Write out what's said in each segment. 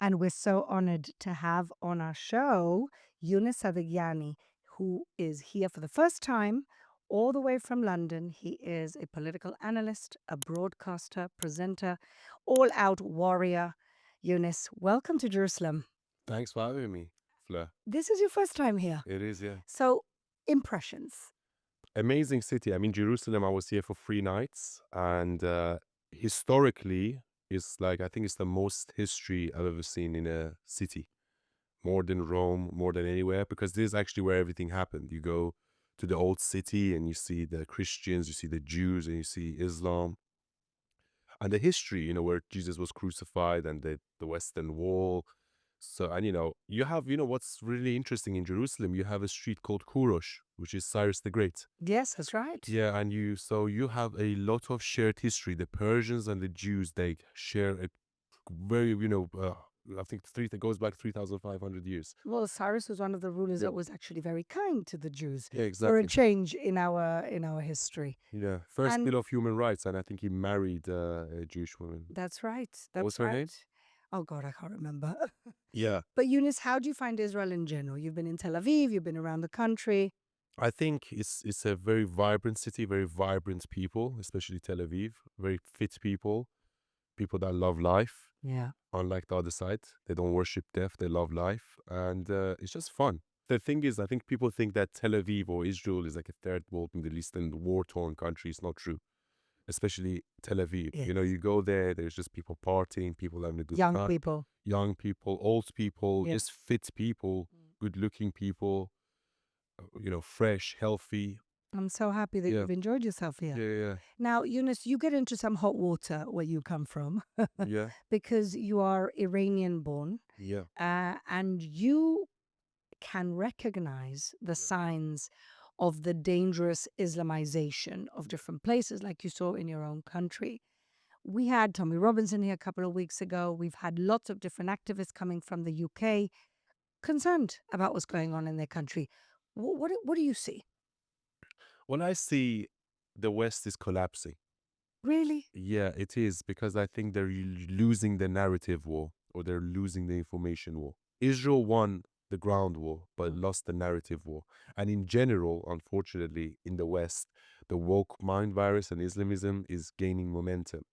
And we're so honored to have on our show Younes Sadaghiani, who is here for the first time, all the way from London. He is a political analyst, a broadcaster, presenter, all out warrior. Younes, welcome to Jerusalem. Thanks for having me, Fleur. This is your first time here. It is, yeah. So, impressions. Amazing city. I mean, Jerusalem, I was here for 3 nights. And historically, it's like, I think it's the most history I've ever seen in a city. More than Rome, more than anywhere, because this is actually where everything happened. You go to the old city and you see the Christians, you see the Jews, and you see Islam. And the history, where Jesus was crucified and the Western Wall. So, and you have, what's really interesting in Jerusalem, you have a street called Kurosh, which is Cyrus the Great. Yes, that's right. Yeah, and you have a lot of shared history. The Persians and the Jews, they share a very, I think that goes back 3,500 years. Well, Cyrus was one of the rulers that was actually very kind to the Jews Yeah, for a exactly. change in our history. Yeah, first And- bill of human rights, and I think he married a Jewish woman. That's right. What was That's her right. name? Oh God, I can't remember. Yeah. But Younes, how do you find Israel in general? You've been in Tel Aviv, you've been around the country. I think it's a very vibrant city, very vibrant people, especially Tel Aviv. Very fit people that love life. Yeah. Unlike the other side, they don't worship death; they love life, and it's just fun. The thing is, I think people think that Tel Aviv or Israel is like a third world Middle Eastern war-torn country. It's not true, especially Tel Aviv. Yes. You go there, there's just people partying, people having a good Young time. people. Young people, old people, Yeah. just fit people, good-looking people, fresh, healthy. I'm so happy that Yeah. you've enjoyed yourself here. Yeah, Now, Younes, you get into some hot water where you come from yeah, because you are Iranian-born, yeah. and you can recognize the signs of the dangerous Islamization of different places, like you saw in your own country. We had Tommy Robinson here a couple of weeks ago. We've had lots of different activists coming from the UK concerned about what's going on in their country. What do you see? When I see the West is collapsing, Really? yeah, it is, because I think they're losing the narrative war, or they're losing the information war. Israel won the ground war, but lost the narrative war. And in general, unfortunately, in the West, the woke mind virus and Islamism is gaining momentum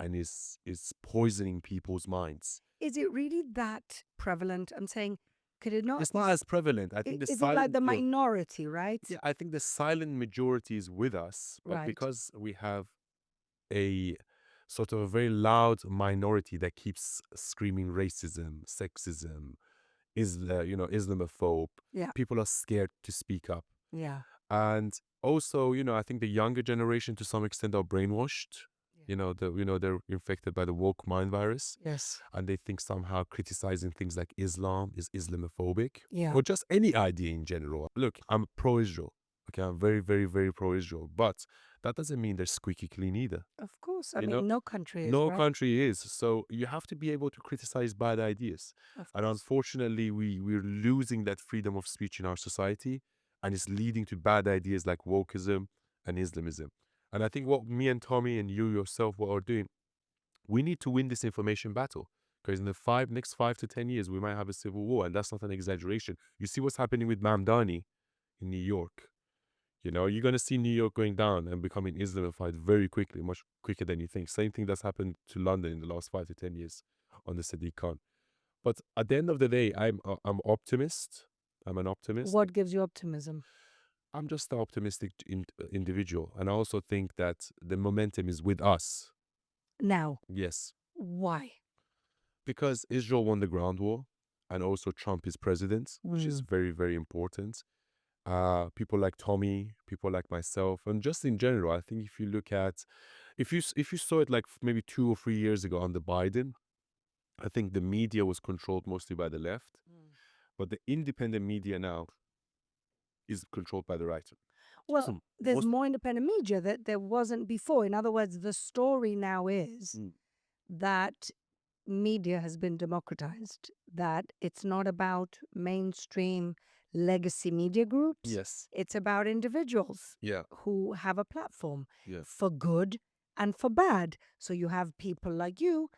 and is poisoning people's minds. Is it really that prevalent? I'm saying, could it not? It's not as prevalent. I think the Is it like silent, the minority, right? yeah, I think the silent majority is with us, but Right. because we have a sort of a very loud minority that keeps screaming racism, sexism, Islamophobe. Yeah. People are scared to speak up. Yeah. And also, I think the younger generation to some extent are brainwashed. They're infected by the woke mind virus, Yes. and they think somehow criticizing things like Islam is Islamophobic, Yeah. or just any idea in general. Look, I'm pro-Israel. Okay, I'm very, very, very pro-Israel, but that doesn't mean they're squeaky clean either. Of course. I You mean, know, no country is, No right? country is. So you have to be able to criticize bad ideas. Of And course. unfortunately, we're losing that freedom of speech in our society, and it's leading to bad ideas like wokeism and Islamism. And I think what me and Tommy and you yourself what are doing, we need to win this information battle. Because in the next 5 to 10 years, we might have a civil war, and that's not an exaggeration. You see what's happening with Mamdani in New York. You're going to see New York going down and becoming Islamified very quickly, much quicker than you think. Same thing that's happened to London in the last 5 to 10 years on the Sadiq Khan. But at the end of the day, I'm optimist. I'm an optimist. What gives you optimism? I'm just an optimistic individual. And I also think that the momentum is with us. Now, Yes. why? Because Israel won the ground war, and also Trump is president, which is very, very important. People like Tommy, people like myself, and just in general, I think if you look at, if you saw it like maybe 2 or 3 years ago under Biden, I think the media was controlled mostly by the left, but the independent media now is controlled by the right. Well, there's most- more independent media that there wasn't before. In other words, the story now is that media has been democratized, that it's not about mainstream legacy media groups. Yes. It's about individuals Yeah. who have a platform Yeah. for good and for bad. So you have people like you,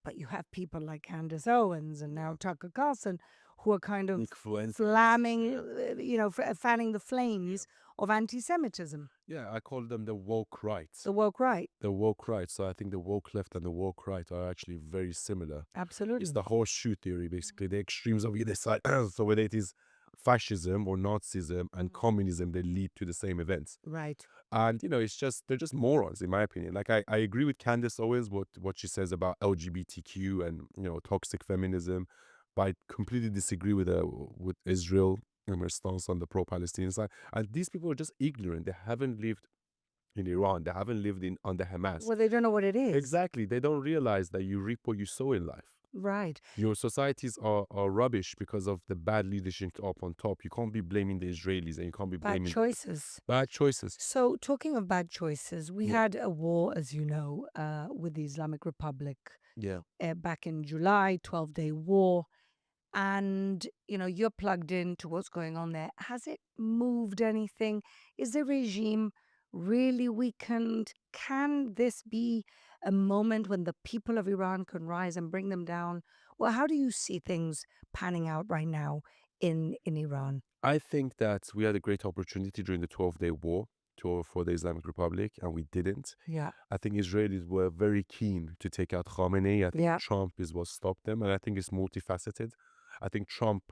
But you have people like Candace Owens and now Tucker Carlson who are kind of Influencers. flamming, fanning the flames of anti-Semitism, Yeah, I call them the woke right. the woke right. The woke right. So I think the woke left and the woke right are actually very similar. Absolutely. It's the horseshoe theory, basically, the extremes of either side. So whether it is fascism or Nazism and communism, they lead to the same events. Right. And it's just they're just morons, in my opinion. Like I agree with Candace Owens what she says about LGBTQ and toxic feminism, but I completely disagree with Israel and her stance on the pro-Palestinian side. And these people are just ignorant. They haven't lived in Iran. They haven't lived under Hamas. Well, they don't know what it is. Exactly. They don't realize that you reap what you sow in life. Right. Your societies are rubbish because of the bad leadership up on top. You can't be blaming the Israelis and you can't be Bad blaming choices. bad choices. So, talking of bad choices, we Yeah. had a war, as you know, with the Islamic Republic Yeah. back in July, 12-day war. And, you're plugged into what's going on there. Has it moved anything? Is the regime really weakened? Can this be a moment when the people of Iran can rise and bring them down? Well, how do you see things panning out right now in Iran? I think that we had a great opportunity during the 12-day war to overthrow the Islamic Republic, and we didn't. Yeah. I think Israelis were very keen to take out Khamenei. I think Yeah. Trump is what stopped them, and I think it's multifaceted. I think Trump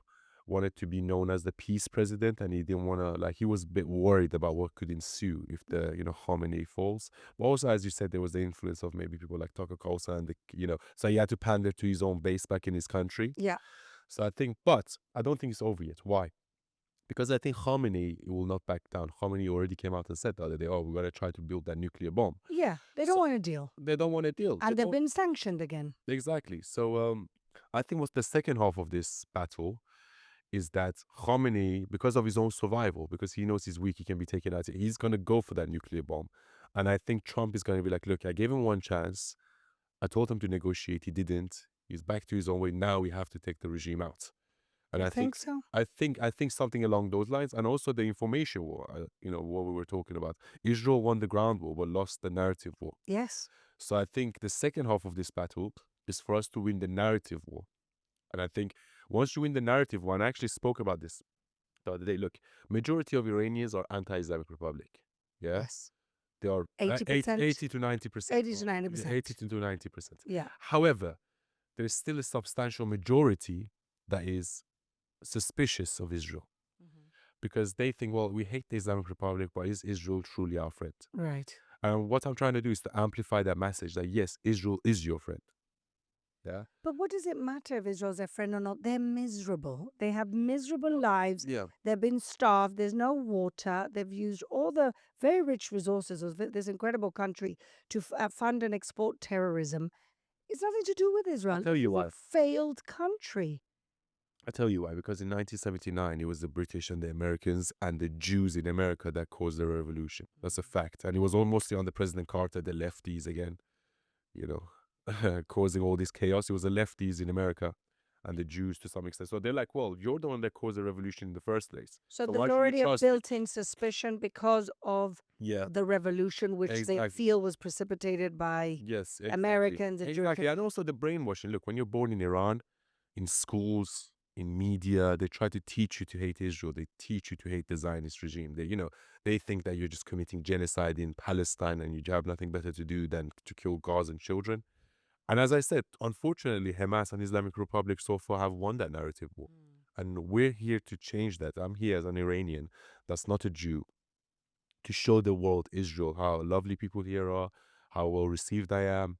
wanted to be known as the peace president, and he didn't want to, he was a bit worried about what could ensue if the, Khamenei falls. But also, as you said, there was the influence of maybe people like Tucker Carlson, and so he had to pander to his own base back in his country. Yeah. So I think, but I don't think it's over yet. Why? Because I think Khamenei will not back down. Khamenei already came out and said the other day, we're going to try to build that nuclear bomb. Yeah. They don't So- want to deal. They don't want to deal. And They they've don't- been sanctioned again. Exactly. So I think what's the second half of this battle is that Khamenei, because of his own survival, because he knows he's weak, he can be taken out, he's going to go for that nuclear bomb. And I think Trump is going to be like, look, I gave him one chance. I told him to negotiate. He didn't. He's back to his own way. Now we have to take the regime out. And I think so. I think something along those lines, and also the information war. What we were talking about. Israel won the ground war, but lost the narrative war. Yes. So I think the second half of this battle is for us to win the narrative war. And I think once you win the narrative war, and I actually spoke about this the other day. Look, majority of Iranians are anti-Islamic Republic. Yeah, Yes. they are 80%? 80 to 90%. 80 to 90%. 80 to 90%. Yeah. However, there is still a substantial majority that is suspicious of Israel because they think, well, we hate the Islamic Republic, but is Israel truly our friend? Right. And what I'm trying to do is to amplify that message that yes, Israel is your friend. Yeah. But what does it matter if Israel's their friend or not? They're miserable. They have miserable lives. Yeah. They've been starved. There's no water. They've used all the very rich resources of this incredible country to fund and export terrorism. It's nothing to do with Israel. I'll tell you It's why. a failed country. I tell you why, because in 1979, it was the British and the Americans and the Jews in America that caused the revolution. That's a fact. And it was almost under President Carter, the lefties again, causing all this chaos. It was the lefties in America and the Jews to some extent. So they're like, well, you're the one that caused the revolution in the first place. So why there's should we already a trust you? built-in suspicion because of Yeah. the revolution, which they Exactly. feel was precipitated by Yes. Exactly. Americans and Exactly. Jewish. And also the brainwashing. Look, when you're born in Iran, in schools, in media, they try to teach you to hate Israel. They teach you to hate the Zionist regime. They think that you're just committing genocide in Palestine and you have nothing better to do than to kill Gaza and children. And as I said, unfortunately, Hamas and Islamic Republic so far have won that narrative war. And we're here to change that. I'm here as an Iranian that's not a Jew to show the world, Israel, how lovely people here are, how well received I am,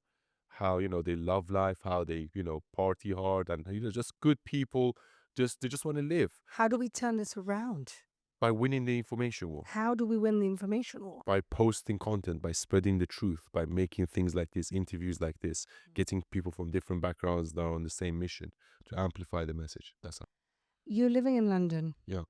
how, they love life, how they, party hard and, just good people. They just want to live How do we turn this around? by winning the information war, How do we win the information war? by posting content, by spreading the truth, by making things like this, interviews like this, getting people from different backgrounds that are on the same mission to amplify the message. That's how. You're living in London. Yeah.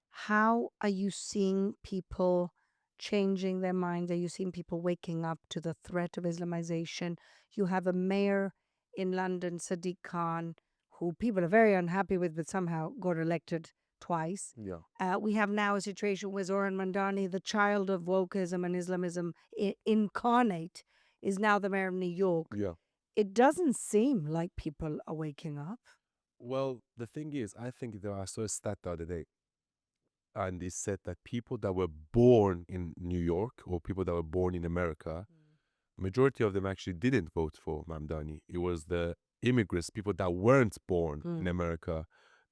How are you seeing people changing their minds? Are you seeing people waking up to the threat of Islamization? You have a mayor in London, Sadiq Khan, who people are very unhappy with, but somehow got elected twice. Yeah. We have now a situation where Zoran Mandani, the child of wokeism and Islamism incarnate, is now the mayor of New York. Yeah. it doesn't seem like people are waking up. Well, the thing is, I think I saw a stat the other day, and they said that people that were born in New York or people that were born in America, majority of them actually didn't vote for Mamdani. It was the immigrants, people that weren't born in Mm. America,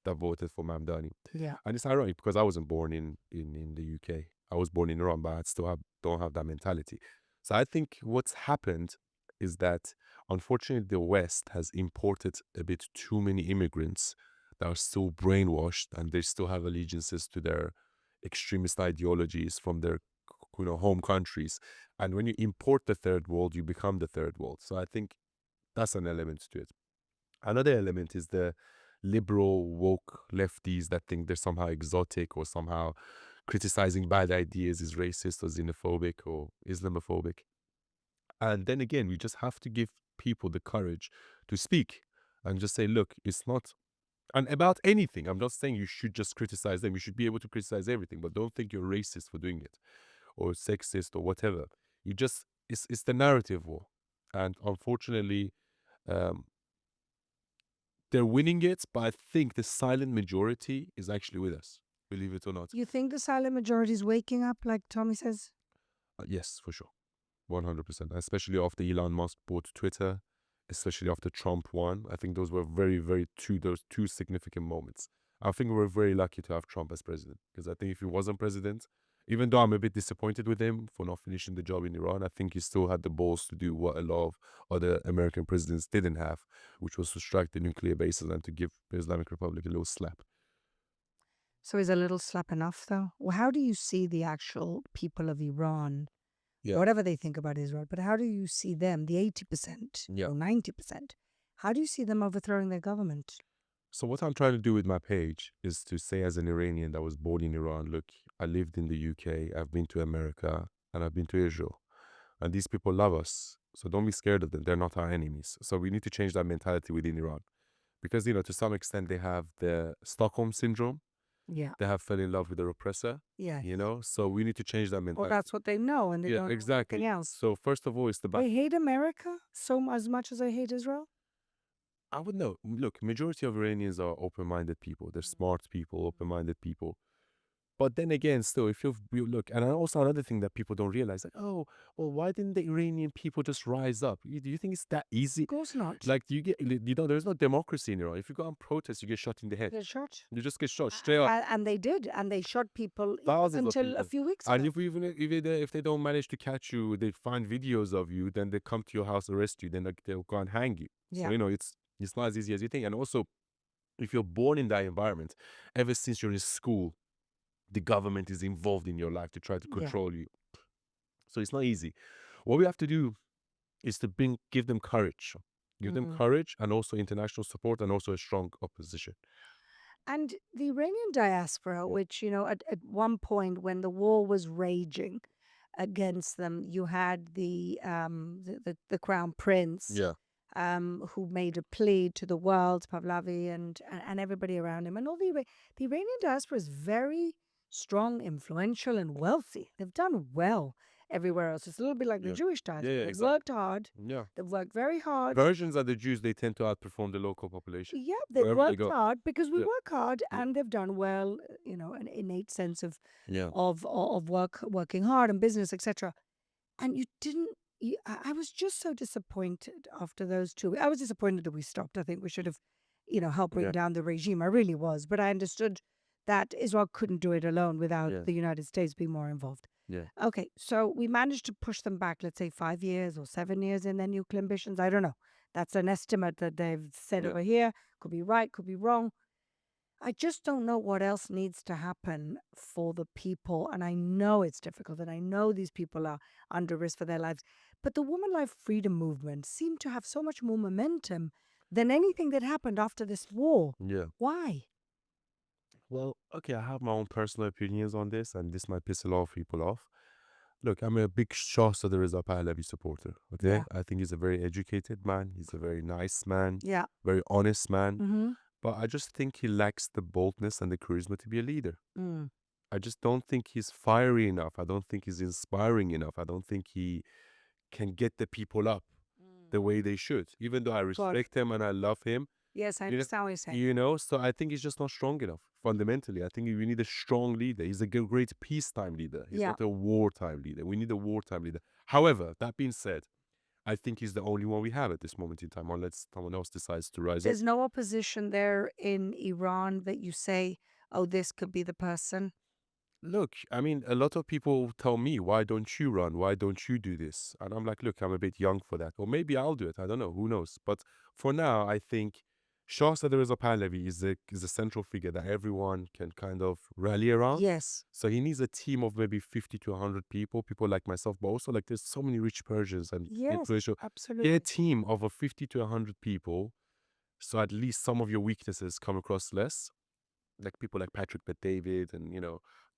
that voted for Mamdani. Yeah. And it's ironic because I wasn't born in the UK. I was born in Iran, but I still don't have that mentality. So I think what's happened is that unfortunately the West has imported a bit too many immigrants that are still brainwashed and they still have allegiances to their extremist ideologies from their home countries. And when you import the third world, you become the third world. So I think that's an element to it. Another element is the liberal woke lefties that think they're somehow exotic or somehow criticizing bad ideas is racist or xenophobic or Islamophobic. And then again, we just have to give people the courage to speak and just say, look, it's not, and about anything. I'm not saying you should just criticize them. You should be able to criticize everything, but don't think you're racist for doing it or sexist or whatever. You just, it's the narrative war. And unfortunately, um, they're winning it, but I think the silent majority is actually with us, believe it or not. You think the silent majority is waking up, like Tommy says? Yes, for sure. 100%. Especially after Elon Musk bought Twitter, especially after Trump won. I think those were those two significant moments. I think we're very lucky to have Trump as president because I think if he wasn't president, even though I'm a bit disappointed with him for not finishing the job in Iran, I think he still had the balls to do what a lot of other American presidents didn't have, which was to strike the nuclear bases and to give the Islamic Republic a little slap. So is a little slap enough, though? Well, how do you see the actual people of Iran, Yeah. whatever they think about Israel, but how do you see them, the 80% Yeah. or 90%? How do you see them overthrowing their government? So what I'm trying to do with my page is to say, as an Iranian that was born in Iran, look, I lived in the UK, I've been to America, and I've been to Israel. And these people love us. So don't be scared of them. They're not our enemies. So we need to change that mentality within Iran. Because, to some extent, they have the Stockholm syndrome. Yeah. They have fell in love with their oppressor, Yeah. So we need to change that Well, mentality. that's what they know, and they Yeah, don't know exactly. anything else. So first of all, it's the They hate America as much as they hate Israel? I would know. Look, majority of Iranians are open-minded people. They're smart people, open-minded people. But then again, still, if you look, and also another thing that people don't realize, like, oh, well, why didn't the Iranian people just rise up? Do you think it's that easy? Of course not. Like, there's no democracy in Iran. If you go on protest, you get shot in the head. They're shot. You just get shot straight up. And they did, and they shot people Thousands of until people. a few weeks And ago. if they don't manage to catch you, they find videos of you, then they come to your house, arrest you, then they'll go and hang you. Yeah. So, it's not as easy as you think. And also, if you're born in that environment, ever since you're in school, the government is involved in your life to try to control you. So it's not easy. What we have to do is to give them courage. Give them courage and also international support and also a strong opposition. And the Iranian diaspora, which, at one point when the war was raging against them, you had the crown prince who made a plea to the world, Pahlavi and everybody around him. And all the Iranian diaspora is very strong, influential, and wealthy. They've done well everywhere else. It's a little bit like the Jewish diaspora. They've worked hard. Yeah. They've worked very hard. Versions of the Jews, they tend to outperform the local population. Yeah, they've Wherever they worked go. hard because we Yeah. work hard and they've done well, an innate sense of working hard and business, etc. And I was just so disappointed after those 2 I was disappointed that we stopped. I think we should have, helped bring down the regime. I really was. But I understood that Israel couldn't do it alone without the United States being more involved. Yeah. Okay, so we managed to push them back, let's say 5 years or 7 years in their nuclear ambitions. I don't know. That's an estimate that they've said over here. Could be right, could be wrong. I just don't know what else needs to happen for the people. And I know it's difficult, and I know these people are under risk for their lives. But the woman life freedom movement seemed to have so much more momentum than anything that happened after this war. Yeah. Why? Well, okay, I have my own personal opinions on this, and this might piss a lot of people off. Look, I'm a big Shah Reza Pahlavi supporter. Okay, Yeah. I think he's a very educated man. He's a very nice man. Yeah. Very honest man. Mm-hmm. But I just think he lacks the boldness and the charisma to be a leader. I just don't think he's fiery enough. I don't think he's inspiring enough. I don't think he can get the people up. the way they should, even though I God. respect him and I love him. Yes, I You know, understand what you're saying. so I think he's just not strong enough fundamentally. I think we need a strong leader. He's a great peacetime leader. He's Yeah. not a wartime leader. We need a wartime leader. However, that being said, I think he's the only one we have at this moment in time, unless someone else decides to rise up. There's no opposition there in Iran that you say, oh, this could be the person. Look, I mean, a lot of people tell me, why don't you run? Why don't you do this? And I'm like, look, I'm a bit young for that. Or maybe I'll do it. I don't know. Who knows? But for now, I think Shah Sadr Pahlavi is a central figure that everyone can kind of rally around. Yes. So he needs a team of maybe 50 to 100 people like myself, but also like there's so many rich Persians and Yes, influential. absolutely. Get a team of a 50 to 100 people. So at least some of your weaknesses come across less. Like people like Patrick Bet David and,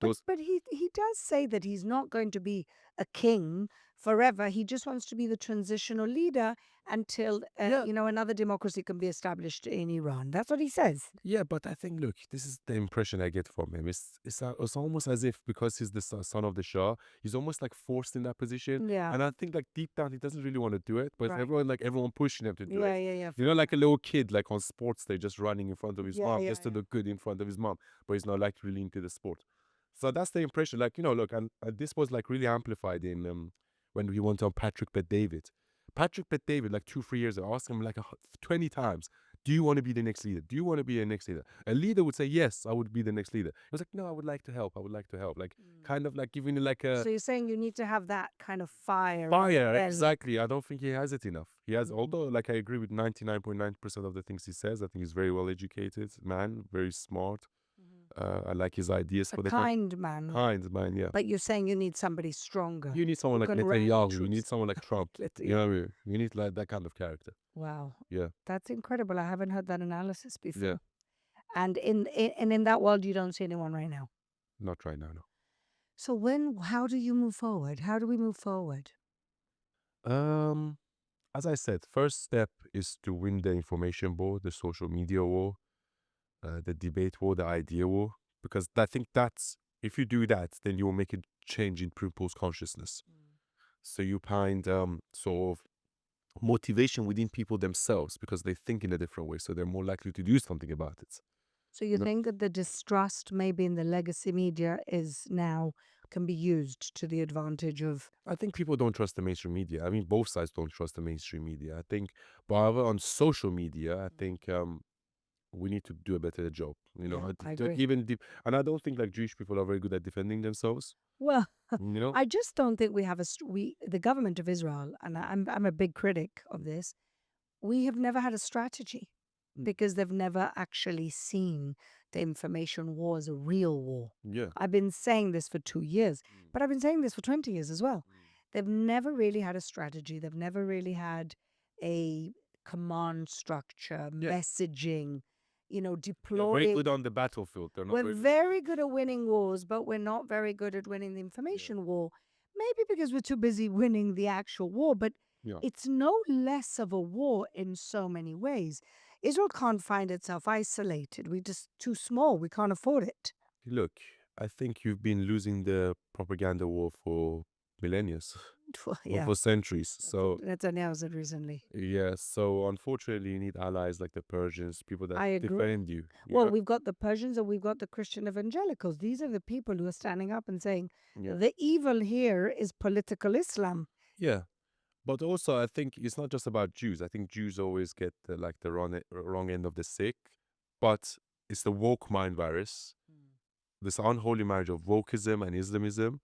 those. But he does say that he's not going to be a king forever. He just wants to be the transitional leader until Yeah. another democracy can be established in Iran. That's what he says. Yeah, but I think, look, this is the impression I get from him. It's almost as if because he's the son of the Shah, he's almost like forced in that position. Yeah. And I think like deep down he doesn't really want to do it, but Right. everyone pushing him to do Yeah, it. yeah, yeah. You know, like a little kid like on sports day just running in front of his Yeah, mom yeah, just to yeah. look good in front of his mom, but he's not like really into the sport. So that's the impression. Like, look, and this was like really amplified in when we went on Patrick Bet David. Patrick Bet David, like 2-3 years ago, asked him like 20 times, do you want to be the next leader? Do you want to be the next leader? A leader would say, yes, I would be the next leader. He was like, no, I would like to help. I would like to help. Like, kind of like giving it like a So you're saying you need to have that kind of fire. fire. belly. Exactly. I don't think he has it enough. He has, although like I agree with 99.9% of the things he says. I think he's very well educated man, very smart. I like his ideas A for the kind man. kind man, yeah. But you're saying you need somebody stronger. You need someone who like can rally Netanyahu. You troops. need someone like Trump. You know what I mean? You need like that kind of character. Wow. Yeah. That's incredible. I haven't heard that analysis before. Yeah. And in that world, you don't see anyone right now. Not right now, no. So how do you move forward? How do we move forward? As I said, first step is to win the information war, the social media war, the debate war, the idea war, because I think that's, if you do that, then you will make a change in people's consciousness. So you find sort of motivation within people themselves because they think in a different way, so they're more likely to do something about it. So you think that the distrust maybe in the legacy media can be used to the advantage of... I think people don't trust the mainstream media. I mean, both sides don't trust the mainstream media. I think, but however, on social media, I think we need to do a better job. I agree. And I don't think like Jewish people are very good at defending themselves. Well, You know, I just don't think we have the government of Israel, and I'm a big critic of this. We have never had a strategy because they've never actually seen the information war as a real war. yeah, I've been saying this for 2 years, but I've been saying this for 20 years as well. They've never really had a strategy. They've never really had a command structure, messaging, they're very deploying. good on the battlefield. They're not We're very very good at winning wars, but we're not very good at winning the information war. Maybe because we're too busy winning the actual war, but Yeah. it's no less of a war in so many ways. Israel can't find itself isolated. We're just too small. We can't afford it. Look, I think you've been losing the propaganda war for millennia, or Yeah, for centuries. So Netanyahu said recently. yeah, so unfortunately, you need allies like the Persians, people that I agree. defend you. Well, we've got the Persians and we've got the Christian evangelicals. These are the people who are standing up and saying the evil here is political Islam. Yeah. But also, I think it's not just about Jews. I think Jews always get the wrong end of the stick. But it's the woke mind virus, this unholy marriage of wokeism and Islamism.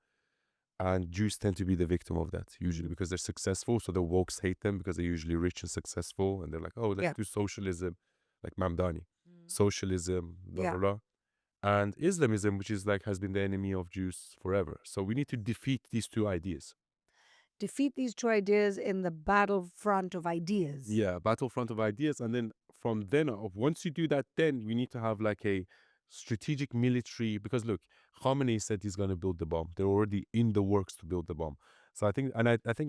And Jews tend to be the victim of that, usually, because they're successful. So the wokes hate them because they're usually rich and successful. And they're like, oh, let's do socialism, like Mamdani. Socialism, blah, blah, blah. And Islamism, which is has been the enemy of Jews forever. So we need to defeat these two ideas. Defeat these two ideas in the battlefront of ideas. Yeah, battlefront of ideas. And then from then on, once you do that, then we need to have a strategic military, because look, Khamenei said he's going to build the bomb. They're already in the works to build the bomb. So I think,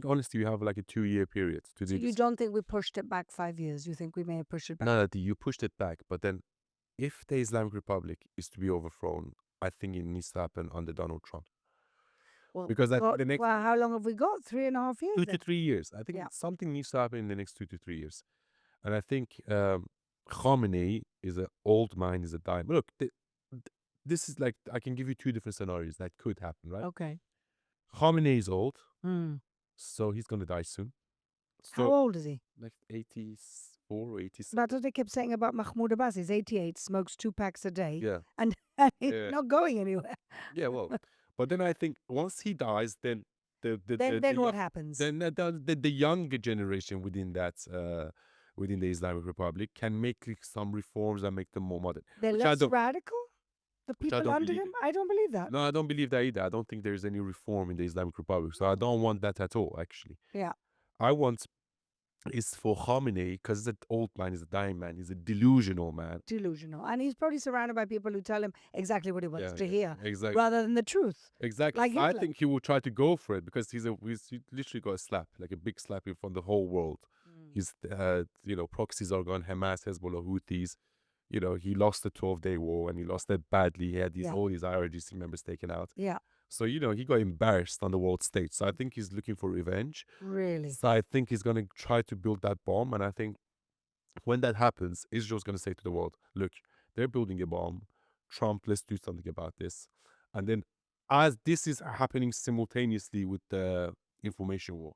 honestly, we have a 2-year period to do So you this. don't think we pushed it back 5 years? You think we may have pushed it back? No, you pushed it back. But then if the Islamic Republic is to be overthrown, I think it needs to happen under Donald Trump. Well, because I think the next how long have we got? 3.5 years 2 to 3 years, I think Yeah. something needs to happen in the next 2 to 3 years. And I think Khamenei is an old man, is a dime. Look, this is like, I can give you two different scenarios that could happen, right? Okay. Khamenei is old, Hmm. so he's going to die soon. How So, old is he? like 84 or 86. That's what they kept saying about Mahmoud Abbas. He's 88, smokes 2 packs a day, Yeah. and he's Yeah. not going anywhere. Yeah, well, but then I think once he dies, then Then what happens? the younger generation within the Islamic Republic can make like, some reforms and make them more modern. They're Which I less don't, radical? The which I people don't under believe him? in. I don't believe that. No, I don't believe that either. I don't think there's any reform in the Islamic Republic, so I don't want that at all. Actually, Yeah. I want is for Khamenei, because that old man is a dying man. He's a delusional man. Delusional. And he's probably surrounded by people who tell him exactly what he wants Yeah, to yeah, hear exactly. rather than the truth. Exactly. Like So I Hitler. think he will try to go for it because he literally got a slap, like a big slap in front of the whole world. His, proxies are gone, Hamas, Hezbollah, Houthis. He lost the 12-day war and he lost it badly. He had Yeah. all his IRGC members taken out. Yeah. So, he got embarrassed on the world stage. So I think he's looking for revenge. Really? So I think he's going to try to build that bomb. And I think when that happens, Israel's going to say to the world, look, they're building a bomb. Trump, let's do something about this. And then as this is happening simultaneously with the information war.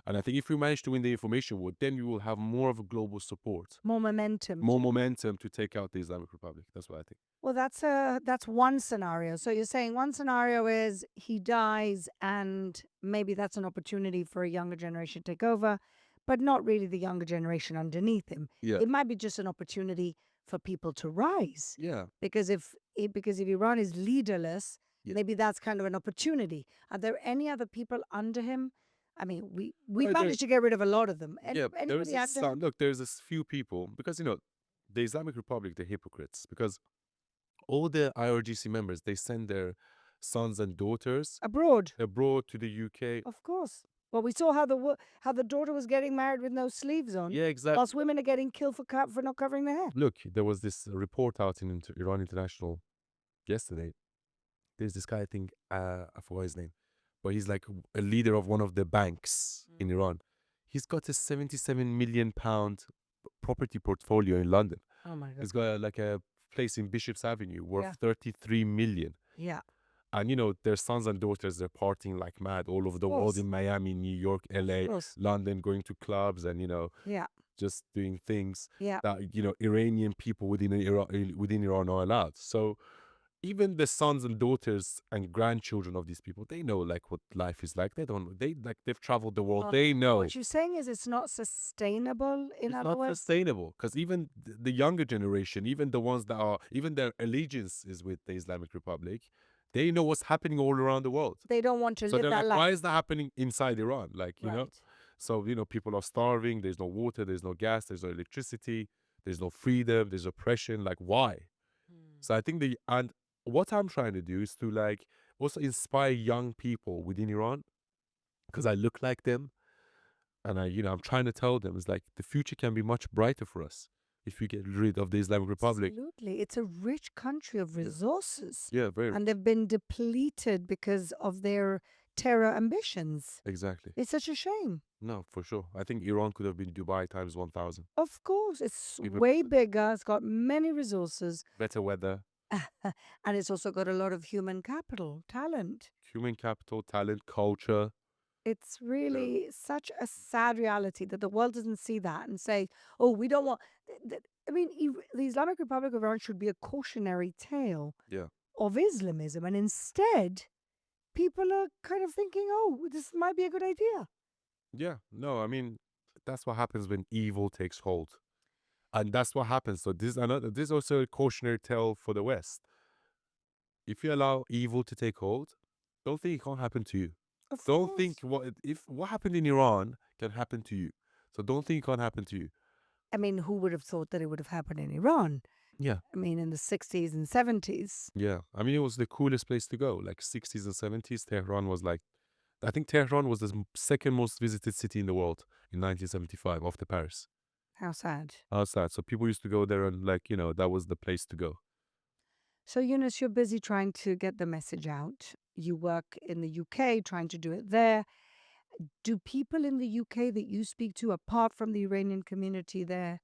And I think if we manage to win the information war, then we will have more of a global support, More momentum. more momentum to take out the Islamic Republic. That's what I think. Well, that's one scenario. So you're saying one scenario is he dies, and maybe that's an opportunity for a younger generation to take over, but not really the younger generation underneath him. Yeah. It might be just an opportunity for people to rise. Yeah. Because if Iran is leaderless, Yeah. maybe that's kind of an opportunity. Are there any other people under him? I mean, we There's- managed to get rid of a lot of them. Yeah, there's Anybody under him? there's a few people because the Islamic Republic, they're hypocrites because all the IRGC members, they send their sons and daughters Abroad, abroad to the UK. of course. Well, we saw how the daughter was getting married with no sleeves on, Yeah, exactly. whilst women are getting killed for not covering their hair. Look, there was this report out in Iran International yesterday. There's this guy, I think, I forgot his name, but he's like a leader of one of the banks in Iran. He's got a 77 million pound property portfolio in London. Oh my God. He's got like a place in Bishop's Avenue worth Yeah. 33 million. Yeah. And their sons and daughters, they're partying like mad all over the world, course. in Miami, New York, LA, Of course. London, going to clubs and Yeah. just doing things Yeah. that Iranian people within Iran are allowed. So even the sons and daughters and grandchildren of these people, they know like what life is like. They've traveled the world. Well, They know What you're saying is it's not sustainable, in it's other not words? sustainable because even the younger generation, even the ones that are, even their allegiance is with the Islamic Republic, they know what's happening all around the world. They don't want to So live they're that like, life. why is that happening inside Iran? Like, Right. So, people are starving. There's no water. There's no gas. There's no electricity. There's no freedom. There's oppression. Like, why? So I think and what I'm trying to do is to like also inspire young people within Iran because I look like them. And I'm trying to tell them it's like the future can be much brighter for us if we get rid of the Islamic Republic. Absolutely. It's a rich country of resources. Yeah, very And they've been depleted because of their terror ambitions. exactly. It's such a shame. No, for sure. I think Iran could have been Dubai times 1,000. Of course. It's Even way bigger. It's got many resources. better weather, And it's also got a lot of human capital, talent. human capital, talent, culture. It's really such a sad reality that the world doesn't see that and say, oh, we don't want. I mean, the Islamic Republic of Iran should be a cautionary tale Yeah. of Islamism. And instead, people are kind of thinking, oh, this might be a good idea. Yeah. No, I mean, that's what happens when evil takes hold. And that's what happens. So this is also a cautionary tale for the West. If you allow evil to take hold, don't think it can't happen to you. Of Don't course. think what happened in Iran can happen to you. So don't think it can't happen to you. I mean, who would have thought that it would have happened in Iran? Yeah. I mean, in the 60s and 70s. Yeah. I mean, it was the coolest place to go. Like 60s and 70s, Tehran was like, I think Tehran was the second most visited city in the world in 1975 after Paris. How sad. Outside. So people used to go there and like, that was the place to go. So, Younes, you're busy trying to get the message out. You work in the UK trying to do it there. Do people in the UK that you speak to, apart from the Iranian community there,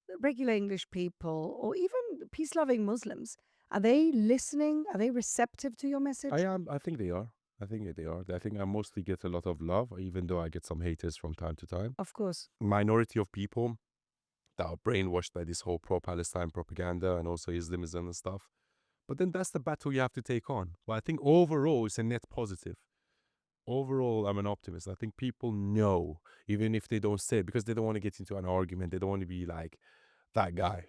the regular English people, or even peace loving Muslims, are they listening? Are they receptive to your I message? am. I think they are. I think they are. I think I mostly get a lot of love, even though I get some haters from time to time. Of course. Minority of people that are brainwashed by this whole pro-Palestine propaganda and also Islamism and stuff. But then that's the battle you have to take on. But I think overall, it's a net positive. Overall, I'm an optimist. I think people know, even if they don't say it, because they don't want to get into an argument. They don't want to be like that guy.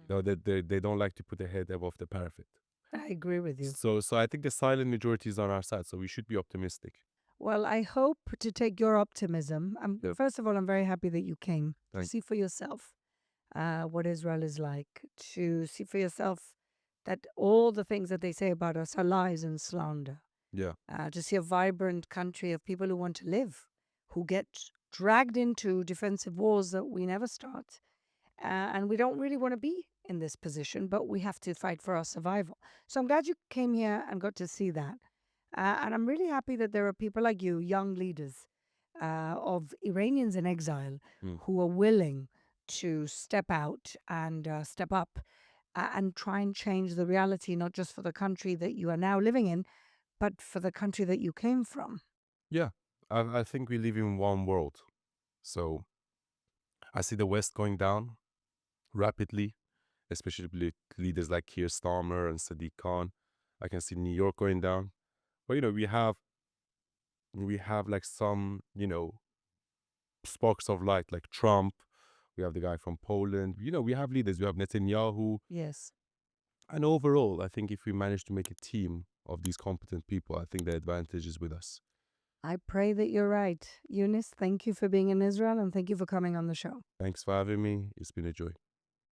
You know, they don't like to put their head above the parapet. I agree with you. So I think the silent majority is on our side. So we should be optimistic. Well, I hope to take your optimism. Yeah. First of all, I'm very happy that you came to Thank see for yourself what Israel is like, to see for yourself that all the things that they say about us are lies and slander, Yeah. to see a vibrant country of people who want to live, who get dragged into defensive wars that we never start. And we don't really want to be in this position, but we have to fight for our survival. So I'm glad you came here and got to see that. And I'm really happy that there are people like you, young leaders of Iranians in exile, Mm. who are willing to step out and step up and try and change the reality, not just for the country that you are now living in, but for the country that you came from. Yeah. I think we live in one world. So I see the West going down rapidly, especially with leaders like Keir Starmer and Sadiq Khan. I can see New York going down. But we have like some, sparks of light, like Trump. We have the guy from Poland. We have leaders. We have Netanyahu. Yes. And overall, I think if we manage to make a team of these competent people, I think the advantage is with us. I pray that you're right. Younes, thank you for being in Israel and thank you for coming on the show. Thanks for having me. It's been a joy.